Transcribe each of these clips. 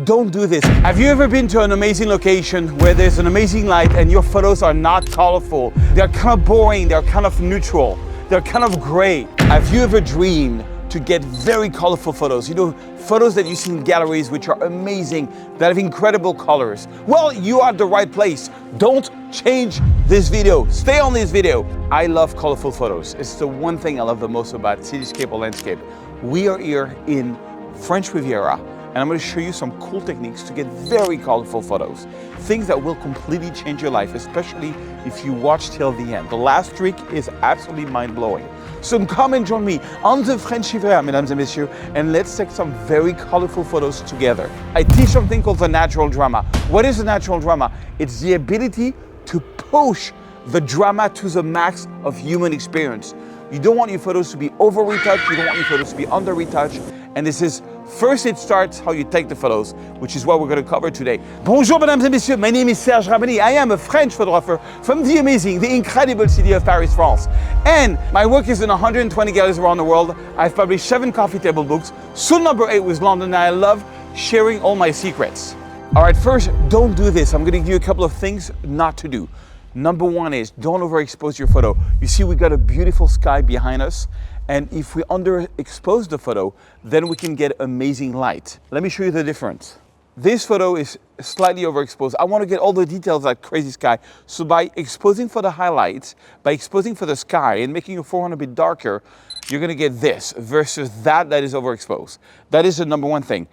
don't do this. Have you ever been to an amazing location where there's an amazing light and your photos are not colorful? They're kind of boring, they're kind of neutral, they're kind of gray. Have you ever dreamed to get very colorful photos? You know, photos that you see in galleries which are amazing, that have incredible colors. Well, you are at the right place. Don't change this video. Stay on this video. I love colorful photos. It's the one thing I love the most about cityscape or landscape. We are here in French Riviera, and I'm going to show you some cool techniques to get very colorful photos. Things that will completely change your life, especially if you watch till the end. The last trick is absolutely mind-blowing. So come and join me on the French Riviera, mesdames et messieurs, and let's take some very colorful photos together. I teach something called the natural drama. What is the natural drama? It's the ability to push the drama to the max of human experience. You don't want your photos to be over-retouched, you don't want your photos to be under-retouched, and this is, first it starts how you take the photos, which is what we're going to cover today. Bonjour mesdames et messieurs, my name is Serge Rabani. I am a French photographer from the amazing, the incredible city of Paris, France. And my work is in 120 galleries around the world. I've published 7 coffee table books, soon number 8 with London, and I love sharing all my secrets. All right, first, don't do this. I'm going to give you a couple of things not to do. Number 1 is don't overexpose your photo. You see we got a beautiful sky behind us, and if we underexpose the photo, then we can get amazing light. Let me show you the difference. This photo is slightly overexposed. I want to get all the details like crazy sky. So by exposing for the highlights, by exposing for the sky and making your foreground a bit darker, you're going to get this versus that is overexposed. That is the number 1 thing.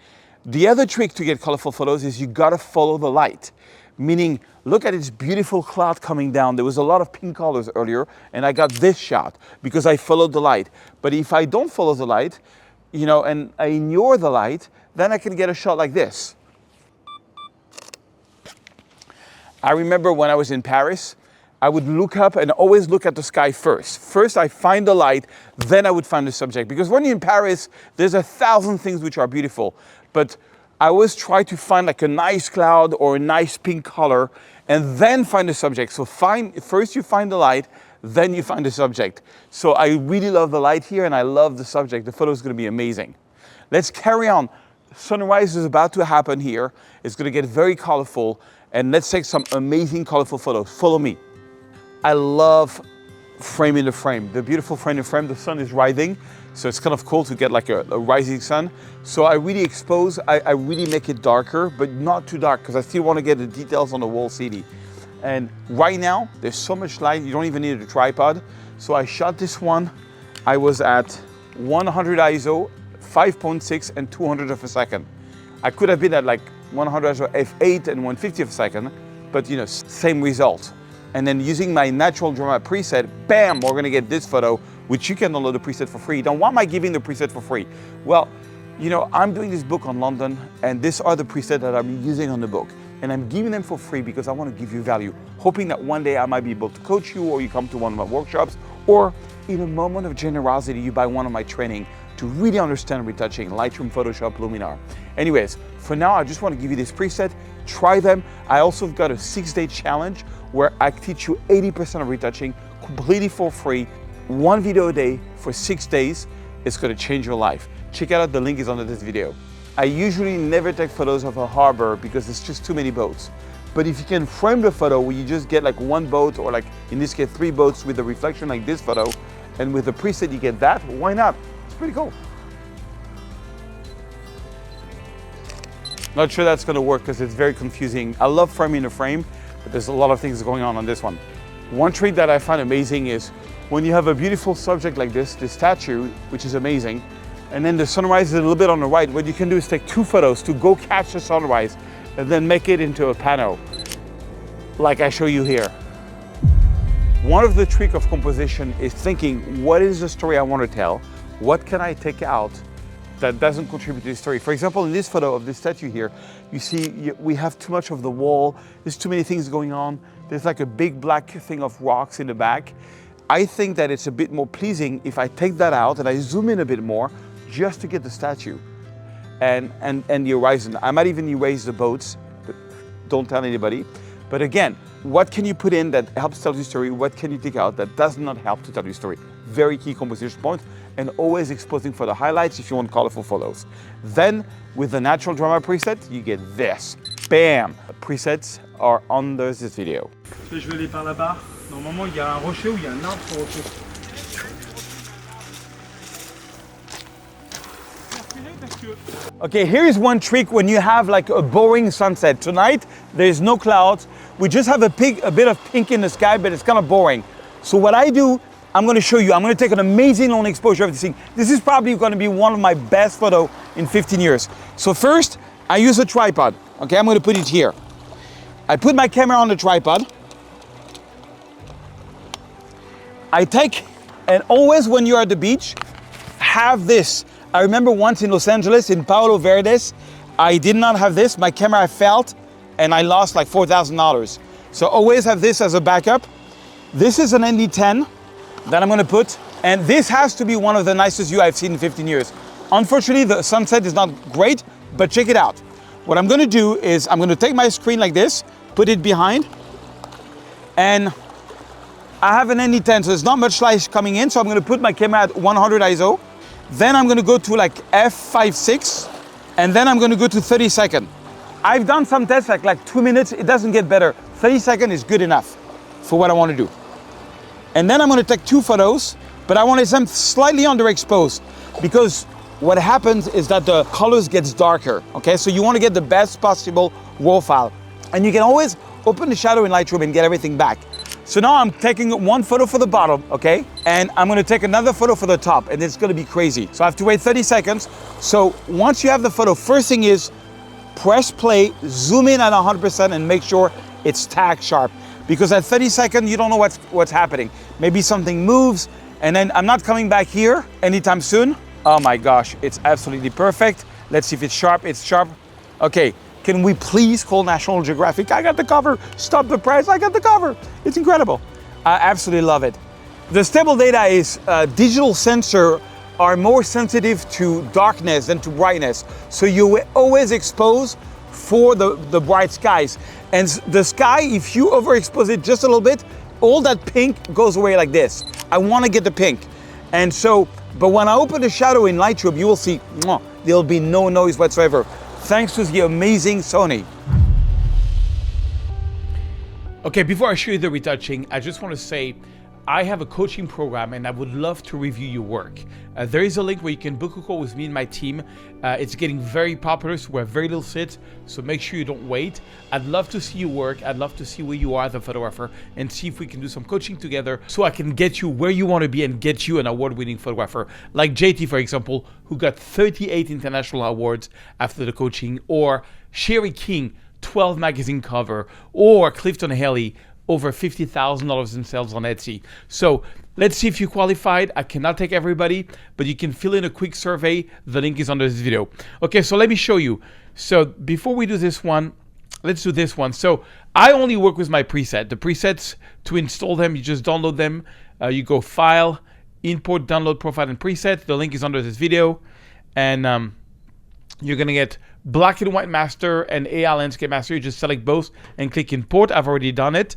The other trick to get colorful photos is you got to follow the light. Meaning, look at this beautiful cloud coming down. There was a lot of pink colors earlier, and I got this shot because I followed the light. But if I don't follow the light, you know, and I ignore the light, then I can get a shot like this. I remember when I was in Paris, I would look up and always look at the sky first. First, I find the light, then I would find the subject. Because when you're in Paris, there's 1,000 things which are beautiful. But I always try to find like a nice cloud or a nice pink color and then find the subject. So first you find the light, then you find the subject. So I really love the light here and I love the subject. The photo is going to be amazing. Let's carry on. Sunrise is about to happen here. It's going to get very colorful, and let's take some amazing colorful photos. Follow me. I love frame in the frame. The beautiful frame in the frame, the sun is rising. So it's kind of cool to get like a rising sun. So I really expose, I really make it darker, but not too dark because I still want to get the details on the whole city. And right now, there's so much light, you don't even need a tripod. So I shot this one. I was at 100 ISO, 5.6 and 200 of a second. I could have been at like 100 ISO f8 and 150 of a second, but you know, same result. And then using my natural drama preset, bam, we're gonna get this photo, which you can download the preset for free. Now, why am I giving the preset for free? Well, you know, I'm doing this book on London, and these are the presets that I'm using on the book. And I'm giving them for free because I want to give you value, hoping that one day I might be able to coach you, or you come to one of my workshops, or in a moment of generosity, you buy one of my training to really understand retouching, Lightroom, Photoshop, Luminar. Anyways, for now, I just want to give you this preset, try them. I also got a 6-day challenge where I teach you 80% of retouching completely for free, 1 video a day for 6 days. It's going to change your life. Check it out, the link is under this video. I usually never take photos of a harbor because there's just too many boats. But if you can frame the photo where you just get like 1 boat, or like in this case 3 boats with a reflection like this photo, and with the preset you get that, why not? It's pretty cool. Not sure that's going to work because it's very confusing. I love framing the frame, but there's a lot of things going on this one. One trick that I find amazing is when you have a beautiful subject like this statue, which is amazing, and then the sunrise is a little bit on the right, what you can do is take 2 photos to go catch the sunrise and then make it into a panel, like I show you here. One of the tricks of composition is thinking, what is the story I want to tell? What can I take out that doesn't contribute to the story? For example, in this photo of this statue here, you see we have too much of the wall. There's too many things going on. There's like a big black thing of rocks in the back. I think that it's a bit more pleasing if I take that out and I zoom in a bit more just to get the statue and the horizon. I might even erase the boats, but don't tell anybody. But again, what can you put in that helps tell your story? What can you take out that does not help to tell your story? very key composition point, and always exposing for the highlights if you want colorful photos. Then with the natural drama preset, you get this. Bam! Presets are under this video. Je vais aller par là-bas. Normalement, il y a un rocher ou il y a un arbre sur le rocher. Okay, here is one trick when you have like a boring sunset. Tonight, there's no clouds. We just have a bit of pink in the sky, but it's kind of boring. So what I do, I'm going to show you. I'm going to take an amazing long exposure of this thing. This is probably going to be one of my best photos in 15 years. So first, I use a tripod. Okay, I'm going to put it here. I put my camera on the tripod. I take, and always when you're at the beach, have this. I remember once in Los Angeles, in Palo Verdes, I did not have this. My camera felt, and I lost like $4,000. So always have this as a backup. This is an ND10 that I'm gonna put, and this has to be one of the nicest views I've seen in 15 years. Unfortunately, the sunset is not great, but check it out. What I'm gonna do is I'm gonna take my screen like this, put it behind, and I have an ND10, so there's not much light coming in, so I'm gonna put my camera at 100 ISO. Then I'm gonna go to like f5.6, and then I'm gonna go to 30 seconds. I've done some tests like 2 minutes, it doesn't get better. 30 seconds is good enough for what I wanna do. And then I'm gonna take 2 photos, but I want them slightly underexposed, because what happens is that the colors gets darker, okay? So you wanna get the best possible raw file. And you can always open the shadow in Lightroom and get everything back. So now I'm taking one photo for the bottom, okay? And I'm gonna take another photo for the top, and it's gonna be crazy. So I have to wait 30 seconds. So once you have the photo, first thing is press play, zoom in at 100% and make sure it's tag sharp. Because at 30 seconds, you don't know what's happening. Maybe something moves, and then I'm not coming back here anytime soon. Oh my gosh, it's absolutely perfect. Let's see if it's sharp. It's sharp. Okay. Can we please call National Geographic? I got the cover. Stop the price. I got the cover. It's incredible. I absolutely love it. The stable data is digital sensor are more sensitive to darkness than to brightness. So you always expose for the bright skies. And the sky, if you overexpose it just a little bit, all that pink goes away like this. I want to get the pink. And so, but when I open the shadow in Lightroom, you will see there'll be no noise whatsoever. Thanks to the amazing Sony. Okay, before I show you the retouching, I just want to say I have a coaching program and I would love to review your work. There is a link where you can book a call with me and my team. It's getting very popular, so we have very little seats, so make sure you don't wait. I'd love to see your work. I'd love to see where you are as a photographer and see if we can do some coaching together so I can get you where you want to be and get you an award-winning photographer. Like JT, for example, who got 38 international awards after the coaching, or Sherry King, 12 magazine cover, or Clifton Haley, over $50,000 in sales on Etsy. So let's see if you qualified. I cannot take everybody, but you can fill in a quick survey. The link is under this video. Okay, so let me show you. So before we do this one, let's do this one. So I only work with my preset. The presets, to install them, you just download them. You go File, Import, Download, Profile, and Preset. The link is under this video. And you're gonna get black and white master and AI landscape master. You just select both and click import. I've already done it.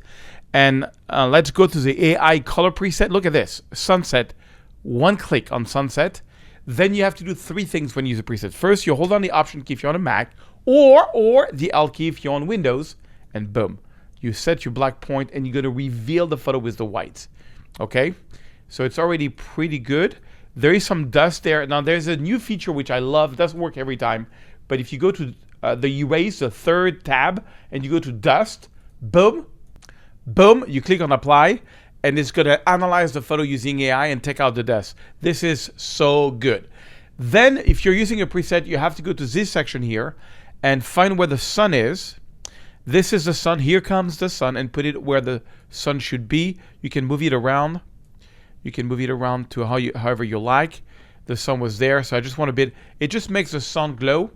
And let's go to the AI color preset. Look at this, sunset. One click on sunset. Then you have to do 3 things when you use a preset. First, you hold on the option key if you're on a Mac, or the Alt key if you're on Windows, and boom. You set your black point and you're gonna reveal the photo with the whites. Okay, so it's already pretty good. There is some dust there. Now there's a new feature which I love. It doesn't work every time. But if you go to the erase, the 3rd tab, and you go to dust, boom, boom, you click on apply, and it's gonna analyze the photo using AI and take out the dust. This is so good. Then if you're using a preset, you have to go to this section here and find where the sun is. This is the sun, here comes the sun, and put it where the sun should be. You can move it around. You can move it around to however you like. The sun was there, so I just want a bit, it just makes the sun glow.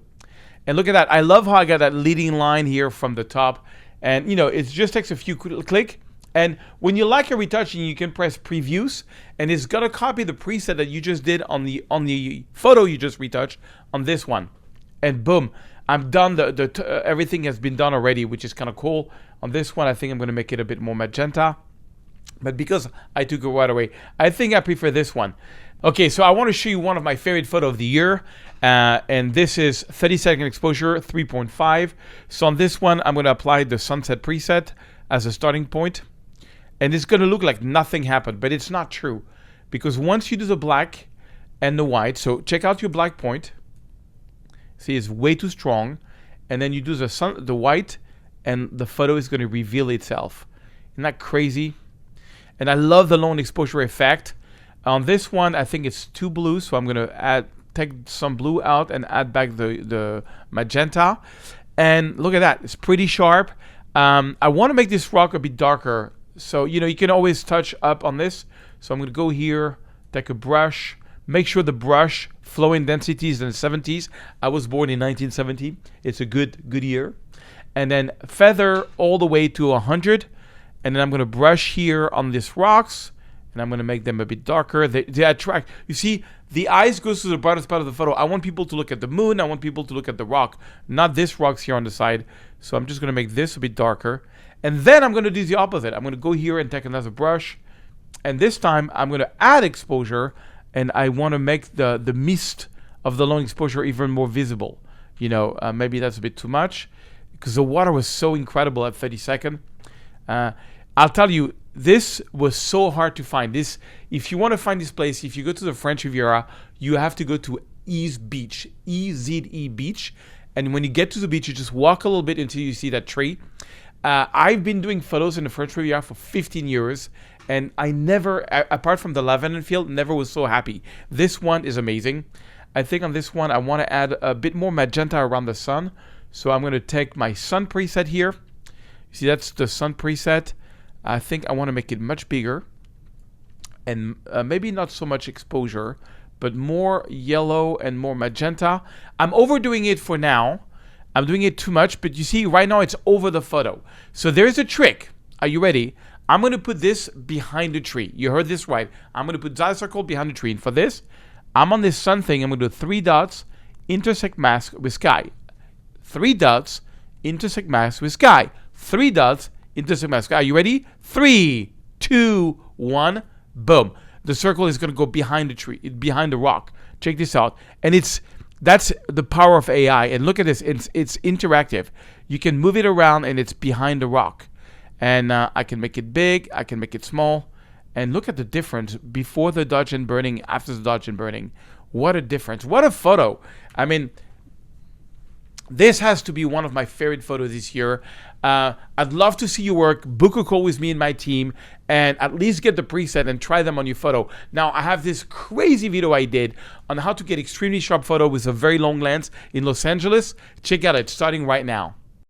And look at that. I love how I got that leading line here from the top. And, you know, it just takes a few click. And when you like a retouching, you can press previews, and it's going to copy the preset that you just did on the photo you just retouched on this one. And boom, I'm done. Everything has been done already, which is kind of cool. On this one, I think I'm going to make it a bit more magenta. but because I took it right away, I think I prefer this one. Okay, so I want to show you one of my favorite photo of the year. And this is 30-second exposure, 3.5. So on this one, I'm going to apply the sunset preset as a starting point. And it's going to look like nothing happened, but it's not true. Because once you do the black and the white, so check out your black point. See, it's way too strong. And then you do the white, and the photo is going to reveal itself. Isn't that crazy? And I love the long exposure effect. On this one, I think it's too blue, so I'm going to take some blue out and add back the magenta. And look at that. It's pretty sharp. I want to make this rock a bit darker. So, you can always touch up on this. So I'm going to go here, take a brush, make sure the brush flow in densities in the 70s. I was born in 1970. It's a good year. And then feather all the way to 100. And then I'm going to brush here on these rocks. And I'm going to make them a bit darker. They attract. You see, the eyes goes to the brightest part of the photo. I want people to look at the moon. I want people to look at the rock, not this rocks here on the side. So I'm just going to make this a bit darker. And then I'm going to do the opposite. I'm going to go here and take another brush. And this time I'm going to add exposure. And I want to make the mist of the long exposure even more visible. Maybe that's a bit too much, because the water was so incredible at 30 seconds. I'll tell you, this was so hard to find. If you want to find this place, if you go to the French Riviera, you have to go to Eze Beach, E-Z-E Beach. And when you get to the beach, you just walk a little bit until you see that tree. I've been doing photos in the French Riviera for 15 years, and I never, apart from the lavender field, never was so happy. This one is amazing. I think on this one, I want to add a bit more magenta around the sun. So I'm going to take my sun preset here. You see, that's the sun preset. I think I want to make it much bigger, and maybe not so much exposure, but more yellow and more magenta. I'm overdoing it for now. I'm doing it too much, but you see right now it's over the photo. So there's a trick. Are you ready? I'm going to put this behind the tree. You heard this right. I'm going to put that circle behind the tree. And for this, I'm on this sun thing. I'm going to do 3 dots, intersect mask with sky. 3 dots, intersect mask with sky. 3 dots, intersect mask. Are you ready? 3, 2, 1, boom. The circle is going to go behind the tree, behind the rock. Check this out. And that's the power of AI. And look at this. It's interactive. You can move it around, and it's behind the rock. And I can make it big. I can make it small. And look at the difference before the dodge and burning, after the dodge and burning. What a difference. What a photo. I mean, this has to be one of my favorite photos this year. I'd love to see your work. Book a call with me and my team, and at least get the preset and try them on your photo. Now, I have this crazy video I did on how to get extremely sharp photo with a very long lens in Los Angeles. Check out it, starting right now.